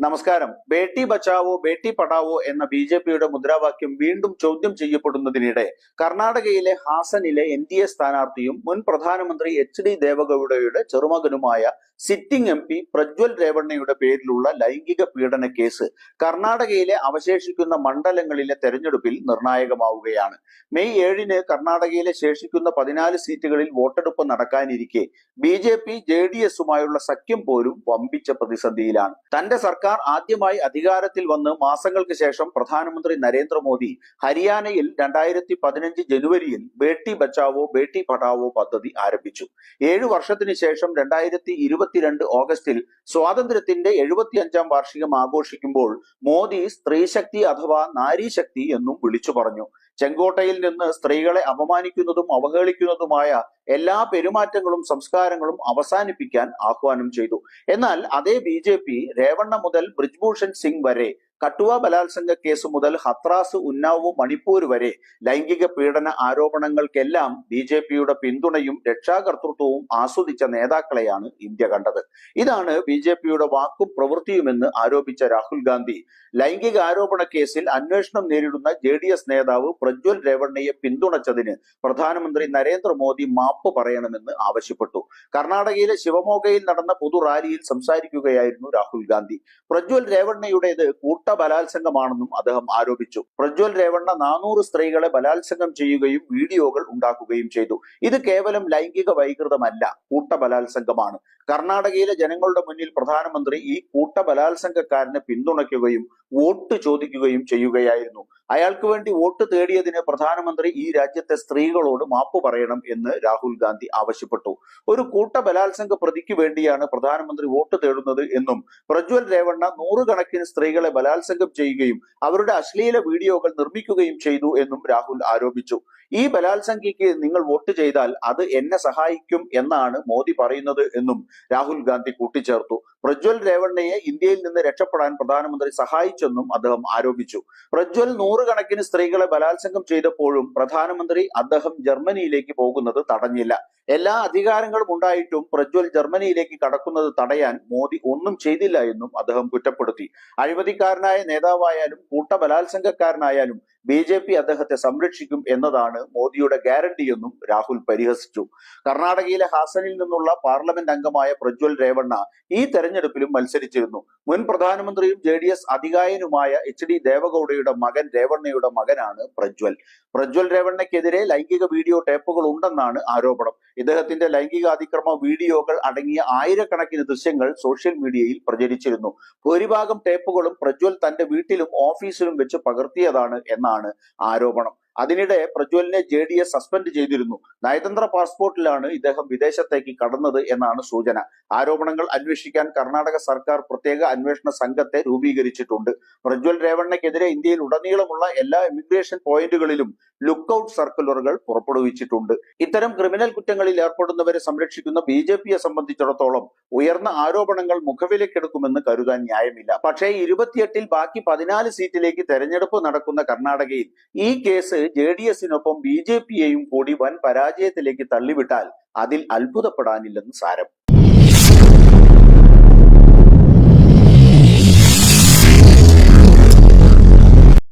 നമസ്കാരം. ബേട്ടി ബച്ചാവോ ബേട്ടി പഠാവോ എന്ന ബി.ജെ.പിയുടെ മുദ്രാവാക്യം വീണ്ടും ചോദ്യം ചെയ്യപ്പെടുന്നതിനിടെ കർണാടകയിലെ ഹാസനിലെ എൻ.ഡി.എ സ്ഥാനാർത്ഥിയും മുൻ പ്രധാനമന്ത്രി എച്ച്.ഡി. ദേവഗൌഡയുടെ ചെറുമകനുമായ സിറ്റിംഗ് എം.പി പ്രജ്വൽ രേവണ്ണയുടെ പേരിലുള്ള ലൈംഗിക പീഡന കേസ് കർണാടകയിലെ അവശേഷിക്കുന്ന മണ്ഡലങ്ങളിലെ തെരഞ്ഞെടുപ്പിൽ നിർണായകമാവുകയാണ്. മെയ് 7-ന് കർണാടകയിലെ ശേഷിക്കുന്ന 14 സീറ്റുകളിൽ വോട്ടെടുപ്പ് നടക്കാനിരിക്കെ ബി.ജെ.പി ജെ.ഡി.എസുമായുള്ള സഖ്യം പോലും വമ്പിച്ച പ്രതിസന്ധിയിലാണ്. തന്റെ സർക്കാർ ആദ്യമായി അധികാരത്തിൽ വന്ന് മാസങ്ങൾക്ക് ശേഷം പ്രധാനമന്ത്രി നരേന്ദ്രമോദി ഹരിയാനയിൽ 2015 ജനുവരിയിൽ ബേട്ടി ബച്ചാവോ ബേട്ടി പഠാവോ പദ്ധതി ആരംഭിച്ചു. 7 വർഷത്തിന് ശേഷം 2022 ഓഗസ്റ്റിൽ സ്വാതന്ത്ര്യത്തിന്റെ 75-ാം വാർഷികം ആഘോഷിക്കുമ്പോൾ മോദി സ്ത്രീശക്തി അഥവാ നാരീശക്തി എന്നും വിളിച്ചു പറഞ്ഞു. ചെങ്കോട്ടയിൽ നിന്ന് സ്ത്രീകളെ അപമാനിക്കുന്നതും അവഹേളിക്കുന്നതുമായ എല്ലാ പെരുമാറ്റങ്ങളും സംസ്കാരങ്ങളും അവസാനിപ്പിക്കാൻ ആഹ്വാനം ചെയ്തു. എന്നാൽ അതേ ബി.ജെ.പി രേവണ്ണ മുതൽ ബ്രിജ്ഭൂഷൺ സിംഗ് വരെ, കട്ടുവ ബലാത്സംഗ കേസ് മുതൽ ഹത്രാസ്, ഉന്നാവ്, മണിപ്പൂർ വരെ ലൈംഗിക പീഡന ആരോപണങ്ങൾക്കെല്ലാം ബി.ജെ.പിയുടെ പിന്തുണയും രക്ഷാകർതൃത്വവും ആസ്വദിച്ച നേതാക്കളെയാണ് ഇന്ത്യ കണ്ടത്. ഇതാണ് ബി.ജെ.പിയുടെ വാക്കും പ്രവൃത്തിയുമെന്ന് ആരോപിച്ച രാഹുൽ ഗാന്ധി ലൈംഗിക ആരോപണ കേസിൽ അന്വേഷണം നേരിടുന്ന ജെ.ഡി.എസ് നേതാവ് പ്രജ്വൽ രേവണ്ണയെ പിന്തുണച്ചതിന് പ്രധാനമന്ത്രി നരേന്ദ്രമോദി മാപ്പ് പറയണമെന്ന് ആവശ്യപ്പെട്ടു. കർണാടകയിലെ ശിവമോഗയിൽ നടന്ന പൊതു റാലിയിൽ സംസാരിക്കുകയായിരുന്നു രാഹുൽ ഗാന്ധി. പ്രജ്വൽ രേവണ്ണയുടേത് ബലാത്സംഗമാണെന്നും അദ്ദേഹം ആരോപിച്ചു. പ്രജ്വൽ രേവണ്ണ 400 സ്ത്രീകളെ ബലാത്സംഗം ചെയ്യുകയും വീഡിയോകൾ ഉണ്ടാക്കുകയും ചെയ്തു. ഇത് കേവലം ലൈംഗിക വൈകൃതമല്ല, ബലാത്സംഗമാണ്. കർണാടകയിലെ ജനങ്ങളുടെ മുന്നിൽ പ്രധാനമന്ത്രി ഈ ബലാത്സംഗക്കാരനെ പിന്തുണയ്ക്കുകയും വോട്ട് ചോദിക്കുകയും ചെയ്യുകയായിരുന്നു. അയാൾക്ക് വേണ്ടി വോട്ട് തേടിയതിന് പ്രധാനമന്ത്രി ഈ രാജ്യത്തെ സ്ത്രീകളോട് മാപ്പ് പറയണം എന്ന് രാഹുൽ ഗാന്ധി ആവശ്യപ്പെട്ടു. ഒരു ബലാത്സംഗ പ്രതിക്ക് വേണ്ടിയാണ് പ്രധാനമന്ത്രി വോട്ട് തേടുന്നത് എന്നും പ്രജ്വൽ രേവണ്ണ 100 കണക്കിന് സ്ത്രീകളെ ബലാത്സംഗം ചെയ്യുകയും അവരുടെ അശ്ലീല വീഡിയോകൾ നിർമ്മിക്കുകയും ചെയ്തു എന്നും രാഹുൽ ആരോപിച്ചു. ഈ ബലാത്സംഗിക്ക് നിങ്ങൾ വോട്ട് ചെയ്താൽ അത് എന്നെ സഹായിക്കും എന്നാണ് മോദി പറയുന്നത് എന്നും രാഹുൽ ഗാന്ധി കൂട്ടിച്ചേർത്തു. പ്രജ്വൽ രേവണ്ണയെ ഇന്ത്യയിൽ നിന്ന് രക്ഷപ്പെടാൻ പ്രധാനമന്ത്രി സഹായിച്ചെന്നും അദ്ദേഹം ആരോപിച്ചു. പ്രജ്വൽ 100 കണക്കിന് സ്ത്രീകളെ ബലാത്സംഗം ചെയ്തപ്പോഴും പ്രധാനമന്ത്രി അദ്ദേഹം ജർമ്മനിയിലേക്ക് പോകുന്നത് തടഞ്ഞില്ല. എല്ലാ അധികാരങ്ങളും ഉണ്ടായിട്ടും പ്രജ്വൽ ജർമ്മനിയിലേക്ക് കടക്കുന്നത് തടയാൻ മോദി ഒന്നും ചെയ്തില്ല എന്നും അദ്ദേഹം കുറ്റപ്പെടുത്തി. അഴിമതിക്കാരനായ നേതാവായാലും ബലാത്സംഗക്കാരനായാലും ബി.ജെ.പി അദ്ദേഹത്തെ സംരക്ഷിക്കും എന്നതാണ് മോദിയുടെ ഗ്യാരണ്ടിയെന്നും രാഹുൽ പരിഹസിച്ചു. കർണാടകയിലെ ഹാസനിൽ നിന്നുള്ള പാർലമെന്റ് അംഗമായ പ്രജ്വൽ രേവണ്ണ ഈ തെരഞ്ഞെടുപ്പിലും മത്സരിച്ചിരുന്നു. മുൻ പ്രധാനമന്ത്രിയും ജെ.ഡി.എസ് അധികായനുമായ എച്ച്.ഡി. ദേവഗൌഡയുടെ മകൻ രേവണ്ണയുടെ മകനാണ് പ്രജ്വൽ. പ്രജ്വൽ രേവണ്ണയ്ക്കെതിരെ ലൈംഗിക വീഡിയോ ടേപ്പുകൾ ഉണ്ടെന്നാണ് ആരോപണം. ഇദ്ദേഹത്തിന്റെ ലൈംഗികാതിക്രമ വീഡിയോകൾ അടങ്ങിയ ആയിരക്കണക്കിന് ദൃശ്യങ്ങൾ സോഷ്യൽ മീഡിയയിൽ പ്രചരിച്ചിരുന്നു. ഭൂരിഭാഗം ടേപ്പുകളും പ്രജ്വൽ തന്റെ വീട്ടിലും ഓഫീസിലും വെച്ച് പകർത്തിയതാണ് എന്നാണ് ആരോപണം. അതിനിടെ പ്രജ്വലിനെ ജെ.ഡി.എസ് സസ്പെൻഡ് ചെയ്തിരുന്നു. നയതന്ത്ര പാസ്പോർട്ടിലാണ് ഇദ്ദേഹം വിദേശത്തേക്ക് കടന്നത് എന്നാണ് സൂചന. ആരോപണങ്ങൾ അന്വേഷിക്കാൻ കർണാടക സർക്കാർ പ്രത്യേക അന്വേഷണ സംഘത്തെ രൂപീകരിച്ചിട്ടുണ്ട്. പ്രജ്വൽ രേവണ്ണയ്ക്കെതിരെ ഇന്ത്യയിൽ ഉടനീളമുള്ള എല്ലാ ഇമിഗ്രേഷൻ പോയിന്റുകളിലും ലുക്കൌട്ട് സർക്കുലറുകൾ പുറപ്പെടുവിച്ചിട്ടുണ്ട്. ഇത്തരം ക്രിമിനൽ കുറ്റങ്ങളിൽ ഏർപ്പെടുന്നവരെ സംരക്ഷിക്കുന്ന ബി.ജെ.പിയെ സംബന്ധിച്ചിടത്തോളം ഉയർന്ന ആരോപണങ്ങൾ മുഖവിലക്കെടുക്കുമെന്ന് കരുതാൻ ന്യായമില്ല. പക്ഷേ 28-ൽ ബാക്കി 14 സീറ്റിലേക്ക് തെരഞ്ഞെടുപ്പ് നടക്കുന്ന കർണാടകയിൽ ഈ കേസ് ജെ.ഡി.എസിനൊപ്പം ബി.ജെ.പിയെയും കൂടി വൻ പരാജയത്തിലേക്ക് തള്ളിവിട്ടാൽ അതിൽ അത്ഭുതപ്പെടാനില്ലെന്ന് സാരം.